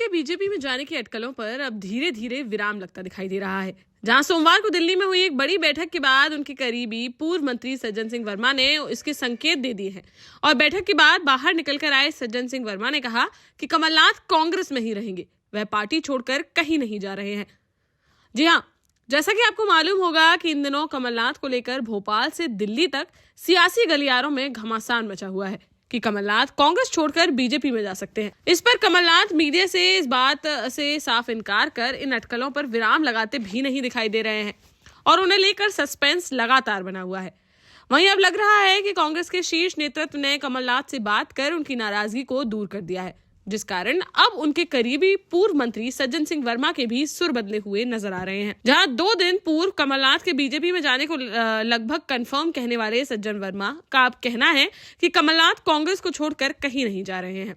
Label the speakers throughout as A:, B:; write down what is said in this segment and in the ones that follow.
A: के बीजेपी में जाने की अटकलों पर अब धीरे धीरे विराम लगता दिखाई दे रहा है। जहां सोमवार को दिल्ली में हुई एक बड़ी बैठक के बाद उनके करीबी पूर्व मंत्री सज्जन सिंह वर्मा ने इसके संकेत दे दिए हैं और बैठक के बाद बाहर निकलकर आए सज्जन सिंह वर्मा ने कहा कि कमलनाथ कांग्रेस में ही रहेंगे, वह पार्टी छोड़कर कहीं नहीं जा रहे हैं। जी हाँ, जैसा कि आपको मालूम होगा कि इन दिनों कमलनाथ को लेकर भोपाल से दिल्ली तक सियासी गलियारों में घमासान मचा हुआ है कि कमलनाथ कांग्रेस छोड़कर बीजेपी में जा सकते हैं। इस पर कमलनाथ मीडिया से इस बात से साफ इनकार कर इन अटकलों पर विराम लगाते भी नहीं दिखाई दे रहे हैं और उन्हें लेकर सस्पेंस लगातार बना हुआ है। वहीं अब लग रहा है कि कांग्रेस के शीर्ष नेतृत्व ने कमलनाथ से बात कर उनकी नाराजगी को दूर कर दिया है, जिस कारण अब उनके करीबी पूर्व मंत्री सज्जन सिंह वर्मा के भी सुर बदले हुए नजर आ रहे हैं। जहां 2 दिन पूर्व कमलनाथ के बीजेपी में जाने को लगभग कंफर्म कहने वाले सज्जन वर्मा का अब कहना है कि कमलनाथ कांग्रेस को छोड़कर कहीं नहीं जा रहे हैं।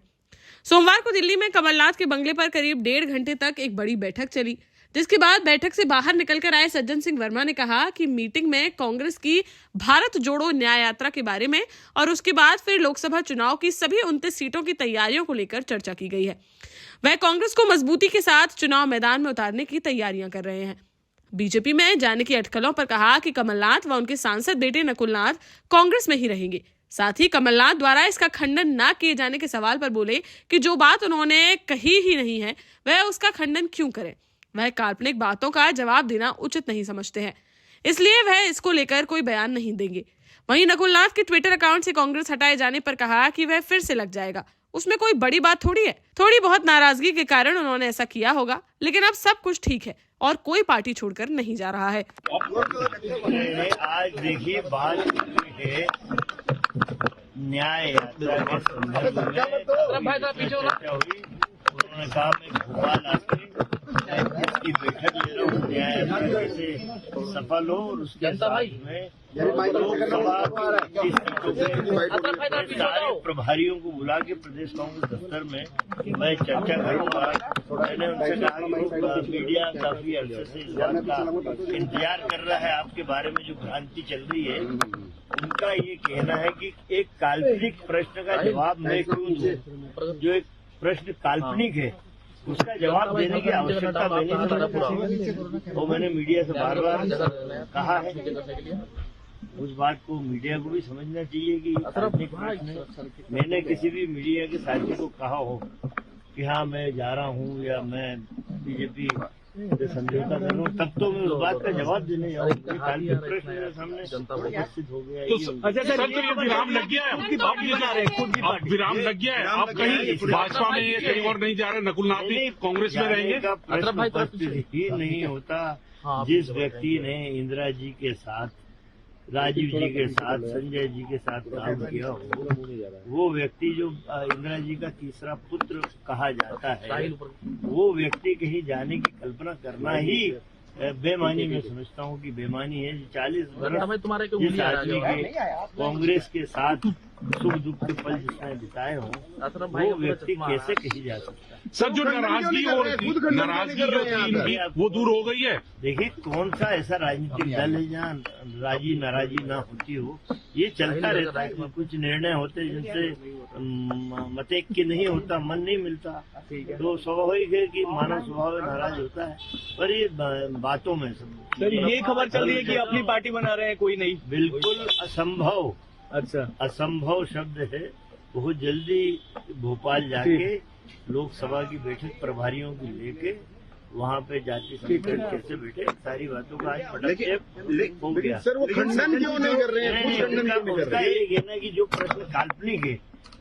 A: सोमवार को दिल्ली में कमलनाथ के बंगले पर करीब 1.5 घंटे तक एक बड़ी बैठक चली, जिसके बाद बैठक से बाहर निकलकर आए सज्जन सिंह वर्मा ने कहा कि मीटिंग में कांग्रेस की भारत जोड़ो न्याय यात्रा के बारे में और उसके बाद फिर लोकसभा चुनाव की सभी 29 सीटों की तैयारियों को लेकर चर्चा की गई है। वह कांग्रेस को मजबूती के साथ चुनाव मैदान में उतारने की तैयारियां कर रहे हैं। बीजेपी में जाने की अटकलों पर कहा कि कमलनाथ व उनके सांसद बेटे नकुलनाथ कांग्रेस में ही रहेंगे। साथ ही कमलनाथ द्वारा इसका खंडन न किए जाने के सवाल पर बोले कि जो बात उन्होंने कही ही नहीं है वह उसका खंडन क्यों करें। वह काल्पनिक बातों का जवाब देना उचित नहीं समझते हैं, इसलिए वह इसको लेकर कोई बयान नहीं देंगे। वहीं नकुलनाथ के ट्विटर अकाउंट से कांग्रेस हटाए जाने पर कहा कि वह फिर से लग जाएगा, उसमें कोई बड़ी बात थोड़ी है। थोड़ी बहुत नाराजगी के कारण उन्होंने ऐसा किया होगा, लेकिन अब सब कुछ ठीक है और कोई पार्टी छोड़कर नहीं जा रहा है।
B: आज देखिए बात है न्याय यात्रा के संदर्भ में हुई। उन्होंने कहा मैं भोपाल आके इसकी बैठक ले रहा हूँ, न्याय यात्रा कैसे सफल हो और उसके साथ में लोकसभा की सीटों पे सारे प्रभारियों को बुला के प्रदेश कांग्रेस दफ्तर में मैं चर्चा करूंगा। मैंने उनसे कहा कि मीडिया काफी अरसे से इस बात का इंतजार कर रहा है, आपके बारे में जो भ्रांति चल रही है उनका ये कहना है कि एक काल्पनिक प्रश्न का जवाब मैं क्यों दूं। जो एक प्रश्न काल्पनिक है उसका जवाब देने की आवश्यकता मैंने वो मैंने मीडिया से बार बार कहा है। उस बात को मीडिया को भी समझना चाहिए कि काल्पनिक प्रश्न मैंने किसी भी मीडिया के साथी को कहा हो कि हाँ मैं जा रहा हूँ या मैं बीजेपी से समझौता कर रहा हूँ, तब तो मैं उस बात का जवाब देने जाऊँगा। काल्पनिक प्रश्न मेरे सामने उपस्थित हो गया।
C: अच्छा सर, विराम लग गया है, विराम लग गया है, आप कहीं भाजपा में कहीं और नहीं जा रहे, नकुलनाथ भी कांग्रेस में रहेंगे।
B: उपस्थित ही नहीं होता। जिस व्यक्ति ने इंदिरा जी के साथ, राजीव जी के साथ, संजय जी के साथ काम किया हो, वो व्यक्ति जो इंदिरा जी का तीसरा पुत्र कहा जाता है, वो व्यक्ति कहीं जाने की कल्पना करना ही बेमानी में समझता हूँ कि बेमानी है। 40 वर्ष जिस आदमी के कांग्रेस के साथ सुख दुख के पल जिसने बिताए हो, वो व्यक्ति कैसे कहीं जा सकता है।
C: सर, जो नाराजगी जो थी वो दूर हो गई है।
B: देखिए कौन सा ऐसा राजनीतिक दल है जहाँ राजी नाराजी ना होती हो, ये चलता रहता है। कुछ निर्णय होते जिनसे मतैक्य नहीं होता, मन नहीं मिलता, तो स्वाभाविक है कि मानव स्वभाव नाराज होता है। पर ये बातों में
D: सर ये खबर चल रही है कि अपनी पार्टी बना रहे हैं, कोई नहीं,
B: बिल्कुल असंभव।
D: अच्छा,
B: असंभव शब्द है। बहुत जल्दी भोपाल जाके लोकसभा की बैठक प्रभारियों की लेके वहाँ पे जाति संगठन कैसे बैठे, सारी बातों का आज पटक हो गया।
E: सर वो खंडन क्यों नहीं कर रहे हैं?
B: उसका ये कहना है कि जो प्रश्न काल्पनिक है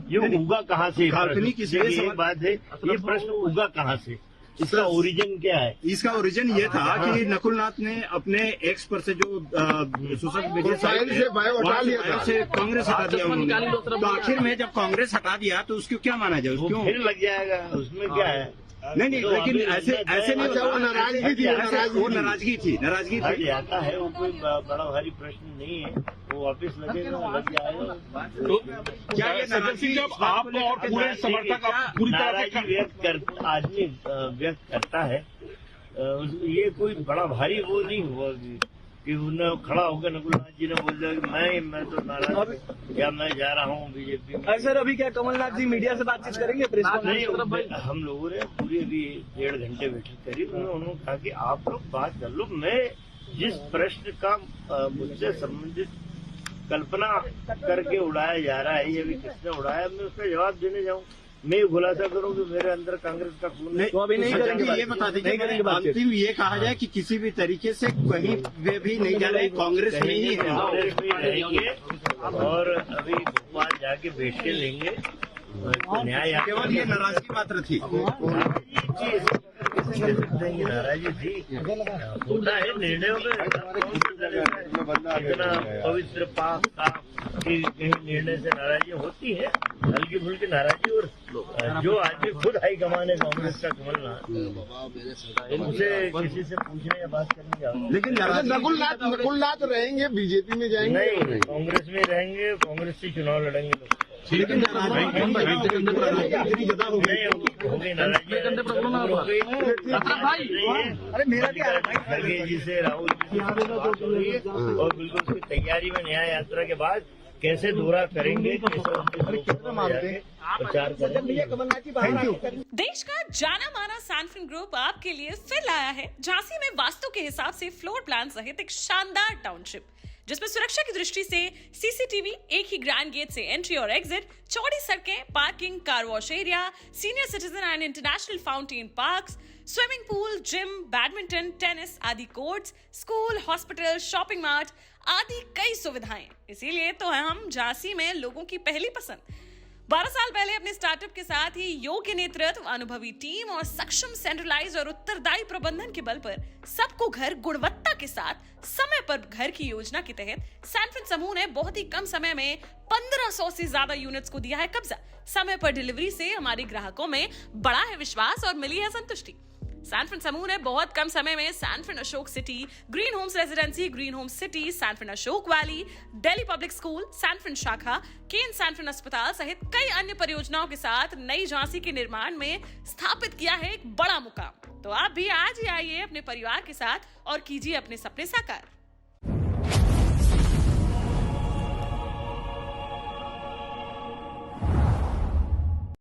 B: ये उगा कहाँ से? काल्पनिक एक बात है, ये प्रश्न उगा कहाँ से, इसका ओरिजिन क्या है?
E: इसका ओरिजिन ये था कि नकुलनाथ ने अपने एक्स पर से जो सोशल मीडिया से बायो हटा लिया था, से कांग्रेस हटा दिया उन्होंने। तो आखिर में जब कांग्रेस हटा दिया तो उसको क्या माना जाए?
B: क्यों फिर लग जाएगा, उसमें क्या है?
E: नहीं, लेकिन ऐसे नहीं होता। वो नाराजगी थी, नाराजगी थी
B: आता है, वो कोई बड़ा भारी प्रश्न नहीं है, वो वापिस लगेगा, लग जाएगा।
C: तो क्या ये नाराजगी जब आप और पूरे समर्थक पूरी तरह
B: आदमी व्यक्त करता है, ये कोई बड़ा भारी वो नहीं हुआ कि उन्हें खड़ा होकर नकुलनाथ जी ने बोल दिया कि मैं तो नाराज या मैं जा रहा हूँ बीजेपी में।
D: सर अभी क्या कमलनाथ जी मीडिया से बातचीत करेंगे? प्रेस
B: नहीं, हम लोगों ने पूरी अभी 1.5 घंटे बैठक करी। उन्होंने कहा कि आप लोग बात कर लो, मैं जिस प्रश्न का मुझसे संबंधित कल्पना करके उड़ाया जा रहा है, ये भी किसने उड़ाया, मैं उसका जवाब देने जाऊँ, मैं खुलासा करूं कि मेरे अंदर कांग्रेस का खून नहीं।
D: तो अभी नहीं करेंगे।
E: ये बता दीजिए अंतिम ये कहा जाए कि किसी भी तरीके से कहीं वे भी नहीं जा रहे, कांग्रेस में ही है।
B: कांग्रेस में रहेंगे और अभी भोपाल जाके बैठ के लेंगे न्याय।
E: केवल ये नाराजगी मात्र थी।
B: नाराजगी थी, होता है निर्णयों में इतना पवित्र पाक साफ कि कहीं निर्णय से नाराजगी होती है, हल्की फुल्की नाराजगी। और जो आदमी खुद हाईकमान है कांग्रेस का कमलनाथ, उसे किसी से पूछने या बात करने का।
E: लेकिन
F: नकुलनाथ रहेंगे, बीजेपी में जाएंगे?
B: नहीं, कांग्रेस में रहेंगे, कांग्रेस से चुनाव लड़ेंगे लोग।
E: लेकिन
B: अरे मेरा भी खड़गे जी से, राहुल जी से और बिल्कुल उसकी तैयारी में न्याय यात्रा के बाद कैसे दौरा करेंगे, प्रचार करेंगे।
A: देश का जाना माना सैनफिन ग्रुप आपके लिए फिर लाया है झांसी में वास्तु के हिसाब से फ्लोर प्लान सहित एक शानदार टाउनशिप, जिसमें सुरक्षा की दृष्टि से सीसीटीवी, एक ही ग्रैंड गेट से एंट्री और एग्जिट, चौड़ी सड़कें, parking, car wash area, senior citizen and international fountain parks, swimming pool, gym, badminton, tennis आदि courts, school, hospital, shopping mart आदि कई सुविधाएं। इसीलिए तो हम झांसी में लोगों की पहली पसंद। 12 साल पहले अपने स्टार्टअप के साथ ही योग्य नेतृत्व, अनुभवी टीम और सक्षम सेंट्रलाइज और उत्तरदायी प्रबंधन के बल पर सबको घर गुणवत्ता के साथ समय पर घर की योजना के तहत सैनफिन समूह ने बहुत ही कम समय में 1500 से ज्यादा यूनिट्स को दिया है कब्जा। समय पर डिलीवरी से हमारे ग्राहकों में बड़ा है विश्वास और मिली है संतुष्टि। सैनफिन समूह ने बहुत कम समय में Sanfin Ashok city, green homes residency, green homes city, Sanfin Ashok valley, Delhi public school, Sanfin शाखा, केन सैनफिन अस्पताल सहित कई अन्य परियोजनाओं के साथ नई झांसी के निर्माण में स्थापित किया है एक बड़ा मुकाम। तो आप भी आज ही आइए अपने परिवार के साथ और कीजिए अपने सपने साकार।